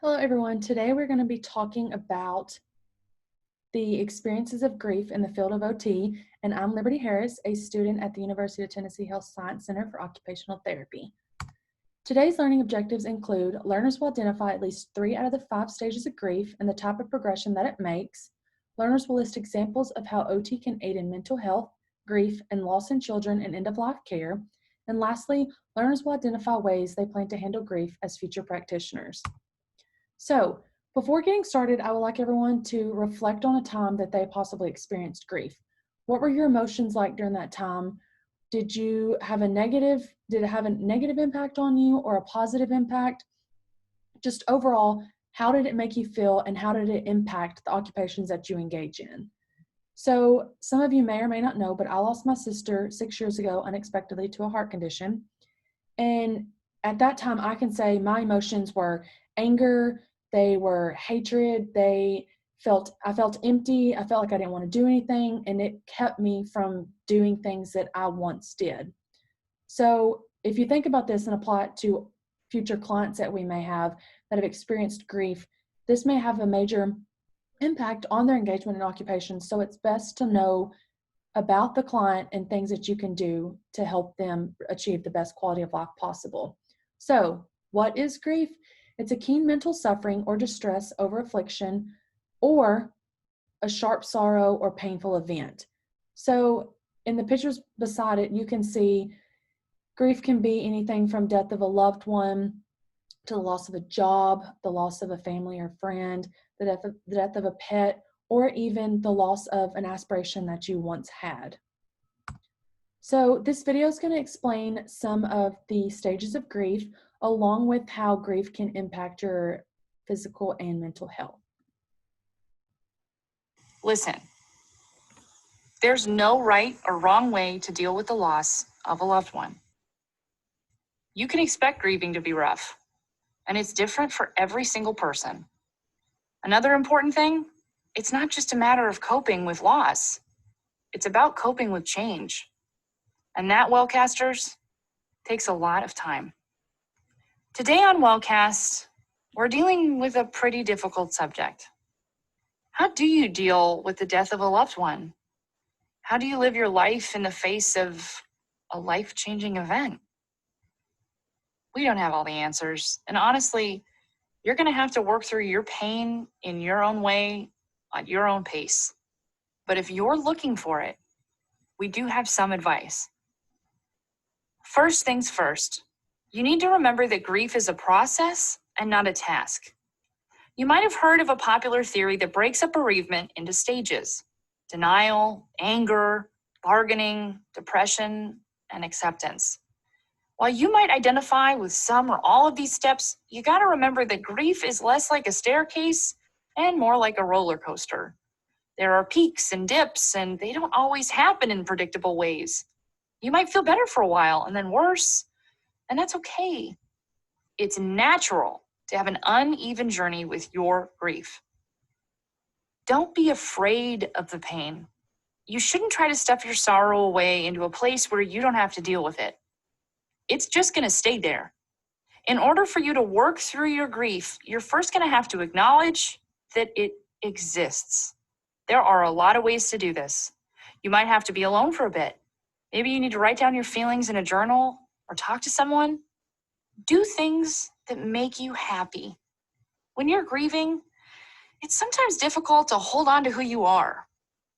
Hello, everyone. Today we're going to be talking about the experiences of grief in the field of OT, and I'm Liberty Harris, a student at the University of Tennessee Health Science Center for Occupational Therapy. Today's learning objectives include learners will identify at least 3 out of the 5 stages of grief and the type of progression that it makes. Learners will list examples of how OT can aid in mental health, grief, and loss in children and end-of-life care. And lastly, learners will identify ways they plan to handle grief as future practitioners. So, before getting started, I would like everyone to reflect on a time that they possibly experienced grief. What were your emotions like during that time? Did it have a negative impact on you or a positive impact? Just overall, how did it make you feel and how did it impact the occupations that you engage in? So, some of you may or may not know, but I lost my sister 6 years ago unexpectedly to a heart condition. And at that time, I can say my emotions were anger, they were hatred, I felt empty, I felt like I didn't want to do anything, and it kept me from doing things that I once did. So if you think about this and apply it to future clients that we may have that have experienced grief, this may have a major impact on their engagement in occupation. So it's best to know about the client and things that you can do to help them achieve the best quality of life possible. So, what is grief? It's a keen mental suffering or distress over affliction or a sharp sorrow or painful event. So, in the pictures beside it, you can see grief can be anything from death of a loved one to the loss of a job, the loss of a family or friend, the death of a pet, or even the loss of an aspiration that you once had. So this video is going to explain some of the stages of grief, along with how grief can impact your physical and mental health. Listen, there's no right or wrong way to deal with the loss of a loved one. You can expect grieving to be rough, and it's different for every single person. Another important thing, it's not just a matter of coping with loss. It's about coping with change. And that, Wellcasters, takes a lot of time. Today on Wellcast, we're dealing with a pretty difficult subject. How do you deal with the death of a loved one? How do you live your life in the face of a life-changing event? We don't have all the answers. And honestly, you're going to have to work through your pain in your own way, at your own pace. But if you're looking for it, we do have some advice. First things first, you need to remember that grief is a process and not a task. You might have heard of a popular theory that breaks up bereavement into stages: denial, anger, bargaining, depression, and acceptance. While you might identify with some or all of these steps, you got to remember that grief is less like a staircase and more like a roller coaster. There are peaks and dips, and they don't always happen in predictable ways. You might feel better for a while and then worse, and that's okay. It's natural to have an uneven journey with your grief. Don't be afraid of the pain. You shouldn't try to stuff your sorrow away into a place where you don't have to deal with it. It's just going to stay there. In order for you to work through your grief, you're first going to have to acknowledge that it exists. There are a lot of ways to do this. You might have to be alone for a bit. Maybe you need to write down your feelings in a journal or talk to someone. Do things that make you happy. When you're grieving, it's sometimes difficult to hold on to who you are.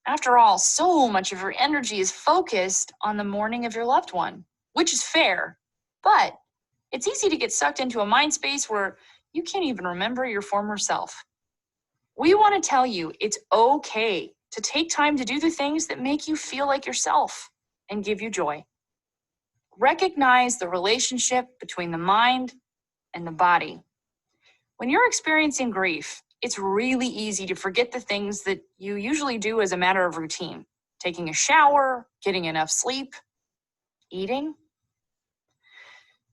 After all, so much of your energy is focused on the mourning of your loved one, which is fair, but it's easy to get sucked into a mind space where you can't even remember your former self. We want to tell you it's okay to take time to do the things that make you feel like yourself and give you joy. Recognize the relationship between the mind and the body. When you're experiencing grief, it's really easy to forget the things that you usually do as a matter of routine. Taking a shower, getting enough sleep, eating.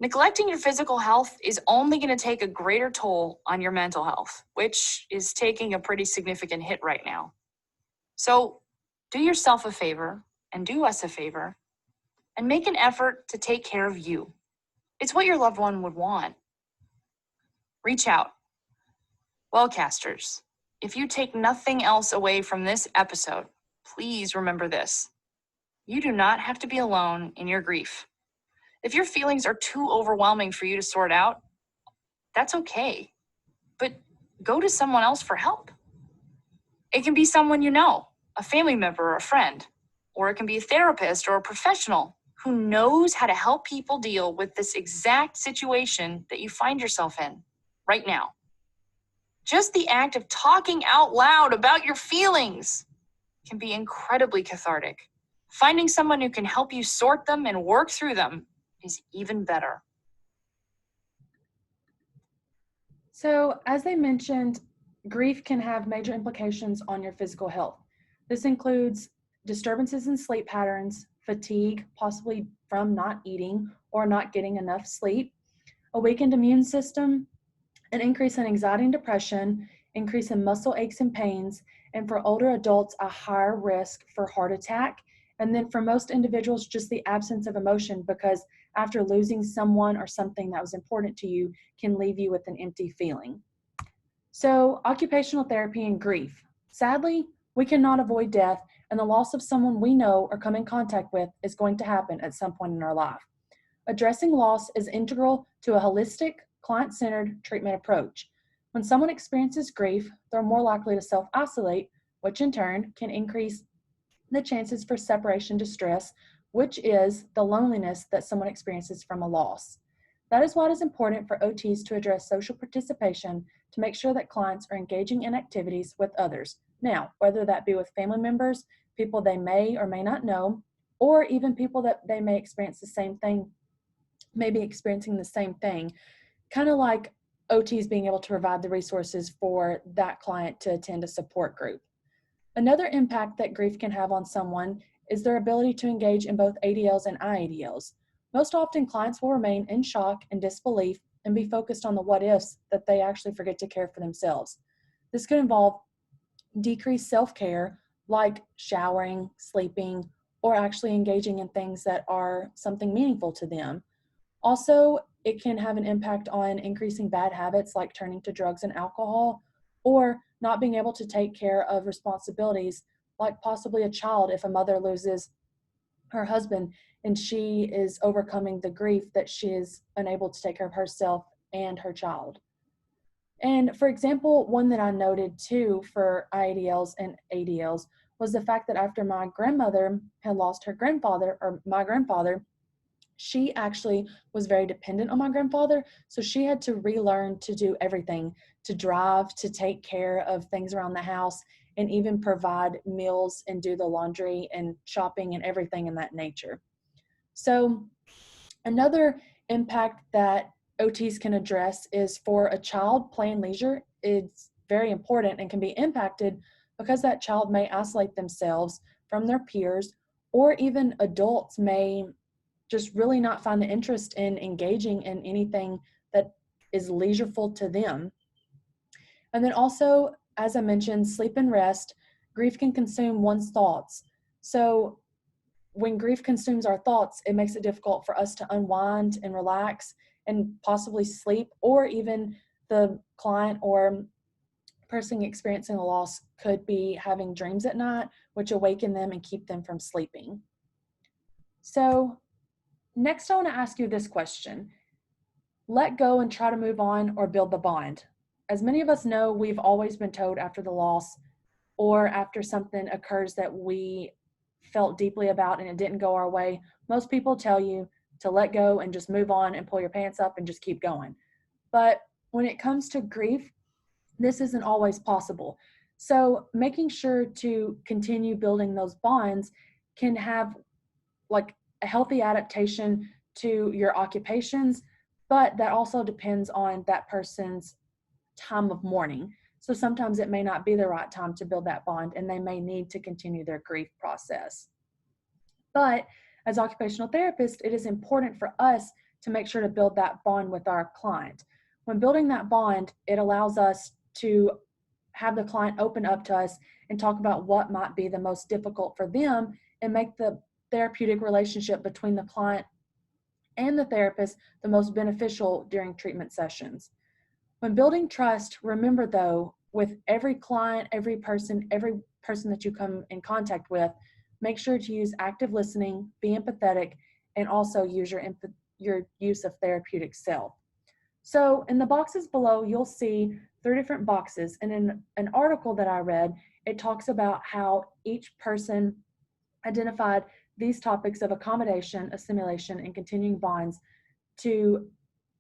Neglecting your physical health is only going to take a greater toll on your mental health, which is taking a pretty significant hit right now. So do yourself a favor and do us a favor and make an effort to take care of you. It's what your loved one would want. Reach out. Well, casters, if you take nothing else away from this episode, please remember this. You do not have to be alone in your grief. If your feelings are too overwhelming for you to sort out, that's okay. But go to someone else for help. It can be someone you know, a family member or a friend, or it can be a therapist or a professional who knows how to help people deal with this exact situation that you find yourself in right now. Just the act of talking out loud about your feelings can be incredibly cathartic. Finding someone who can help you sort them and work through them is even better. So, as they mentioned, grief can have major implications on your physical health. This includes disturbances in sleep patterns, fatigue, possibly from not eating or not getting enough sleep, a weakened immune system, an increase in anxiety and depression, increase in muscle aches and pains, and for older adults, a higher risk for heart attack. And then for most individuals, just the absence of emotion, because after losing someone or something that was important to you can leave you with an empty feeling. So, occupational therapy and grief. Sadly, we cannot avoid death, and the loss of someone we know or come in contact with is going to happen at some point in our life. Addressing loss is integral to a holistic, client-centered treatment approach. When someone experiences grief, they're more likely to self-isolate, which in turn can increase the chances for separation distress, which is the loneliness that someone experiences from a loss. That is why it is important for OTs to address social participation to make sure that clients are engaging in activities with others. Now, whether that be with family members, people they may or may not know, or even people that they may experience the same thing, maybe experiencing the same thing, kind of like OTs being able to provide the resources for that client to attend a support group. Another impact that grief can have on someone is their ability to engage in both ADLs and IADLs. Most often, clients will remain in shock and disbelief and be focused on the what ifs that they actually forget to care for themselves. This could involve decreased self-care, like showering, sleeping, or actually engaging in things that are something meaningful to them. Also, it can have an impact on increasing bad habits like turning to drugs and alcohol, or not being able to take care of responsibilities like possibly a child if a mother loses her husband and she is overcoming the grief that she is unable to take care of herself and her child. And for example, one that I noted too for IADLs and ADLs was the fact that after my grandmother had lost her grandfather, or my grandfather, she actually was very dependent on my grandfather. So she had to relearn to do everything, to drive, to take care of things around the house, and even provide meals and do the laundry and shopping and everything in that nature. So another impact that OTs can address is for a child, play and leisure is very important and can be impacted because that child may isolate themselves from their peers, or even adults may just really not find the interest in engaging in anything that is leisureful to them. And then also, as I mentioned, sleep and rest, grief can consume one's thoughts. So when grief consumes our thoughts, it makes it difficult for us to unwind and relax and possibly sleep, or even the client or person experiencing a loss could be having dreams at night, which awaken them and keep them from sleeping. So next, I want to ask you this question. Let go and try to move on, or build the bond. As many of us know, we've always been told after the loss or after something occurs that we felt deeply about and it didn't go our way, most people tell you to let go and just move on and pull your pants up and just keep going. But when it comes to grief, this isn't always possible. So making sure to continue building those bonds can have like a healthy adaptation to your occupations, but that also depends on that person's time of mourning. So sometimes it may not be the right time to build that bond and they may need to continue their grief process. But as occupational therapists, it is important for us to make sure to build that bond with our client. When building that bond, it allows us to have the client open up to us and talk about what might be the most difficult for them and make the therapeutic relationship between the client and the therapist the most beneficial during treatment sessions. When building trust, remember though, with every client, every person that you come in contact with, make sure to use active listening, be empathetic, and also use your use of therapeutic self. So in the boxes below, you'll see 3 different boxes. And in an article that I read, it talks about how each person identified these topics of accommodation, assimilation, and continuing bonds to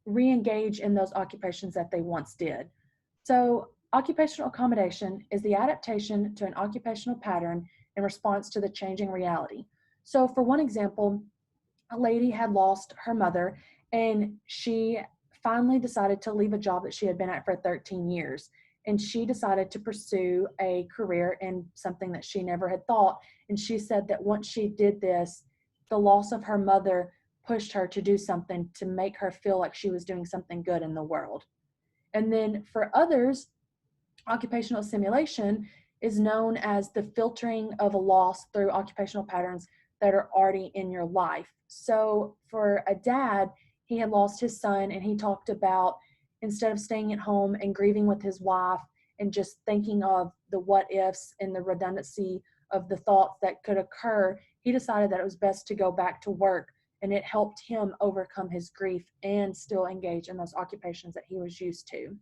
re-engage in those occupations that they once did. So occupational accommodation is the adaptation to an occupational pattern in response to the changing reality. So for one example, a lady had lost her mother and she finally decided to leave a job that she had been at for 13 years. And she decided to pursue a career in something that she never had thought. And she said that once she did this, the loss of her mother pushed her to do something to make her feel like she was doing something good in the world. And then for others, occupational assimilation is known as the filtering of a loss through occupational patterns that are already in your life. So for a dad, he had lost his son and he talked about instead of staying at home and grieving with his wife and just thinking of the what ifs and the redundancy of the thoughts that could occur, he decided that it was best to go back to work, and it helped him overcome his grief and still engage in those occupations that he was used to.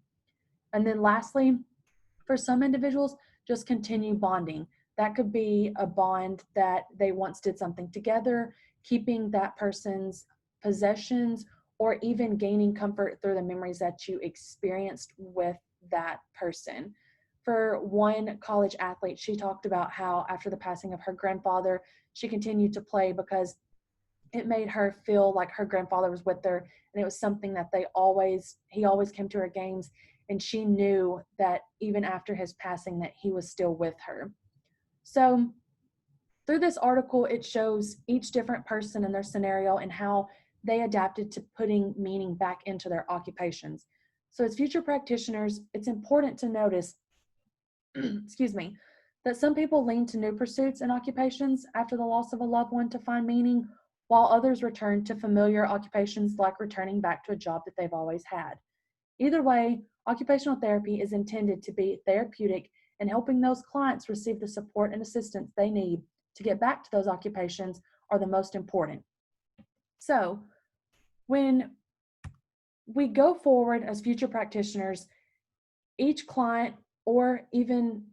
And then lastly, for some individuals, just continue bonding. That could be a bond that they once did something together, keeping that person's possessions, or even gaining comfort through the memories that you experienced with that person. For one college athlete, she talked about how after the passing of her grandfather, she continued to play because it made her feel like her grandfather was with her, and it was something that he always came to her games, and she knew that even after his passing that he was still with her. So through this article, it shows each different person and their scenario and how they adapted to putting meaning back into their occupations. So as future practitioners, it's important to notice, excuse me, that some people lean to new pursuits and occupations after the loss of a loved one to find meaning, while others return to familiar occupations like returning back to a job that they've always had. Either way, occupational therapy is intended to be therapeutic and helping those clients receive the support and assistance they need to get back to those occupations are the most important. So when we go forward as future practitioners, each client or even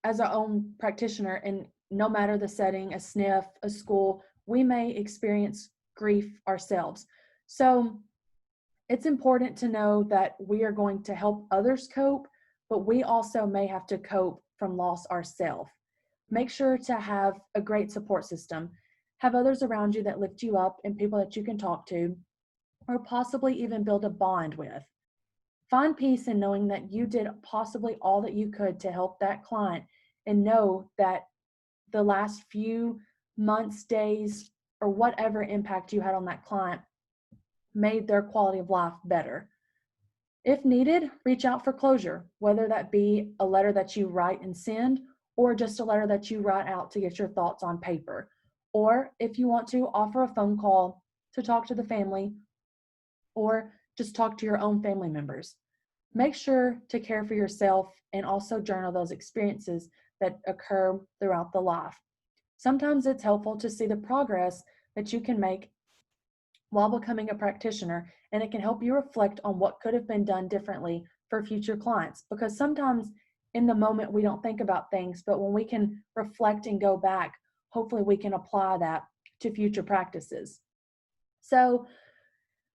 as our own practitioner, and no matter the setting, a SNF, a school, we may experience grief ourselves. So it's important to know that we are going to help others cope, but we also may have to cope from loss ourselves. Make sure to have a great support system. Have others around you that lift you up and people that you can talk to, or possibly even build a bond with. Find peace in knowing that you did possibly all that you could to help that client, and know that the last few months, days, or whatever impact you had on that client made their quality of life better. If needed, reach out for closure, whether that be a letter that you write and send, or just a letter that you write out to get your thoughts on paper. Or if you want to, offer a phone call to talk to the family, or just talk to your own family members. Make sure to care for yourself and also journal those experiences that occur throughout the life. Sometimes it's helpful to see the progress that you can make while becoming a practitioner, and it can help you reflect on what could have been done differently for future clients, because sometimes in the moment we don't think about things, but when we can reflect and go back, hopefully we can apply that to future practices. So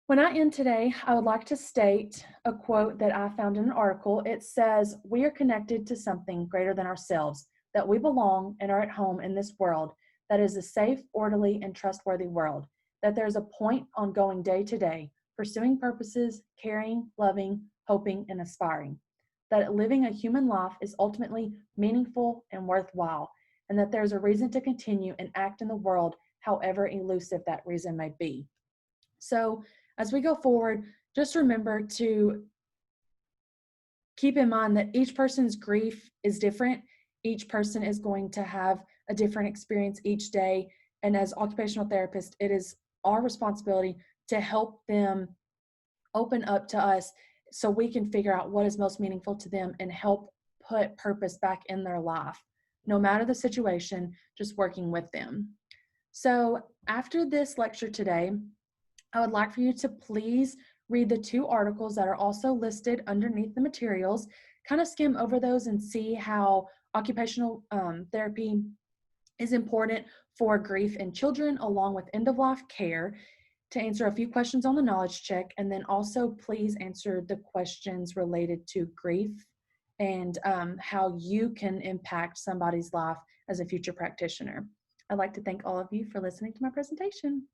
when I end today, I would like to state a quote that I found in an article. It says, "We are connected to something greater than ourselves, that we belong and are at home in this world that is a safe, orderly, and trustworthy world, that there's a point on going day to day, pursuing purposes, caring, loving, hoping, and aspiring, that living a human life is ultimately meaningful and worthwhile, and that there's a reason to continue and act in the world, however elusive that reason may be." So as we go forward, just remember to keep in mind that each person's grief is different. Each person is going to have a different experience each day. And as occupational therapists, it is our responsibility to help them open up to us so we can figure out what is most meaningful to them and help put purpose back in their life, no matter the situation, just working with them. So after this lecture today, I would like for you to please read the 2 articles that are also listed underneath the materials, kind of skim over those and see how occupational therapy is important for grief in children along with end-of-life care, to answer a few questions on the knowledge check, and then also please answer the questions related to grief and how you can impact somebody's life as a future practitioner. I'd like to thank all of you for listening to my presentation.